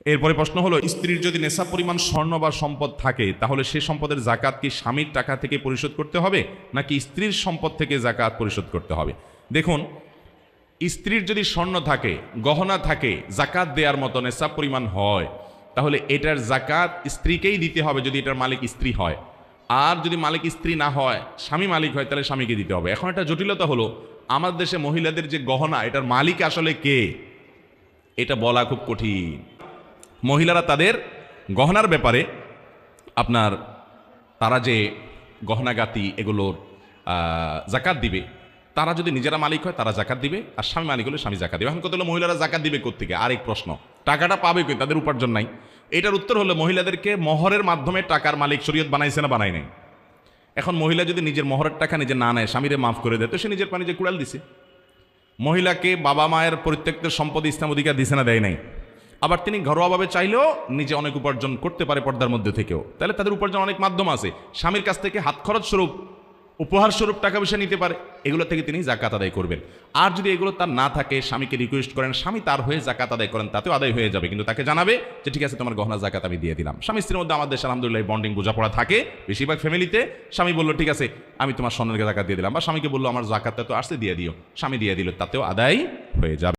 এরপরে প্রশ্ন হলো, স্ত্রীর যদি নেশাব পরিমাণ স্বর্ণ বা সম্পদ থাকে তাহলে সে সম্পদের জাকাত কি স্বামীর টাকা থেকে পরিশোধ করতে হবে নাকি স্ত্রীর সম্পদ থেকে জাকাত পরিশোধ করতে হবে? দেখুন, স্ত্রীর যদি স্বর্ণ থাকে, গহনা থাকে, জাকাত দেওয়ার মতো নেশাব পরিমাণ হয়, তাহলে এটার জাকাত স্ত্রীকেই দিতে হবে যদি এটার মালিক স্ত্রী হয়। আর যদি মালিক স্ত্রী না হয়, স্বামী মালিক হয়, তাহলে স্বামীকে দিতে হবে। এখন একটা জটিলতা হলো, আমাদের দেশে মহিলাদের যে গহনা, এটার মালিক আসলে কে, এটা বলা খুব কঠিন। মহিলারা তাদের গহনার ব্যাপারে আপনার তারা যে গহনাগাতি এগুলোর জাকাত দিবে, তারা যদি নিজেরা মালিক হয় তারা জাকাত দিবে, আর স্বামী মালিক হলে স্বামী জাকাত দিবে। এখন কত হলো, মহিলারা জাকাত দিবে কোত্থেকে? আরেক প্রশ্ন, টাকাটা পাবে কই? তাদের উপার্জন নাই। এটার উত্তর হলো, মহিলাদেরকে মহরের মাধ্যমে টাকার মালিক শরীয়ত বানাইছে না বানাই নাই? এখন মহিলা যদি নিজের মহরের টাকা নিজে না নেয়, স্বামীরে মাফ করে দেয়, তো সে নিজের পানি যে কুড়াল দিছে। মহিলাকে বাবা মায়ের পরিত্যক্তের সম্পদ ইসলাম অধিকার দিছে না দেয় নাই? আবার তিনি ঘরোয়াভাবে চাইলেও নিজে অনেক উপার্জন করতে পারে পর্দার মধ্যে থেকেও, তাহলে তাদের উপার্জন অনেক মাধ্যম আছে। স্বামীর কাছ থেকে হাত খরচ স্বরূপ, উপহার স্বরূপ টাকা পয়সা নিতে পারে, এগুলো থেকে তিনি জাকাত আদায় করবেন। আর যদি এগুলো তার না থাকে, স্বামীকে রিকোয়েস্ট করেন, স্বামী তার হয়ে জাকাত আদায় করেন, তাতেও আদায় হয়ে যাবে। কিন্তু তাকে জানাবে যে ঠিক আছে, তোমার গহনা জাকাত আমি দিয়ে দিলাম। স্বামী স্ত্রীর মধ্যে আমাদের দেশে আলহামদুলিল্লাহ বন্ডিং বোঝাপড়া থাকে বেশিরভাগ ফ্যামিলিতে। স্বামী বললো ঠিক আছে, আমি তোমার স্বর্ণের জাকাত দিয়ে দিলাম, বা স্বামীকে বললো আমার জাকাতটা তো আসতে দিয়ে দিও, স্বামী দিয়ে দিল, তাতেও আদায় হয়ে যাবে।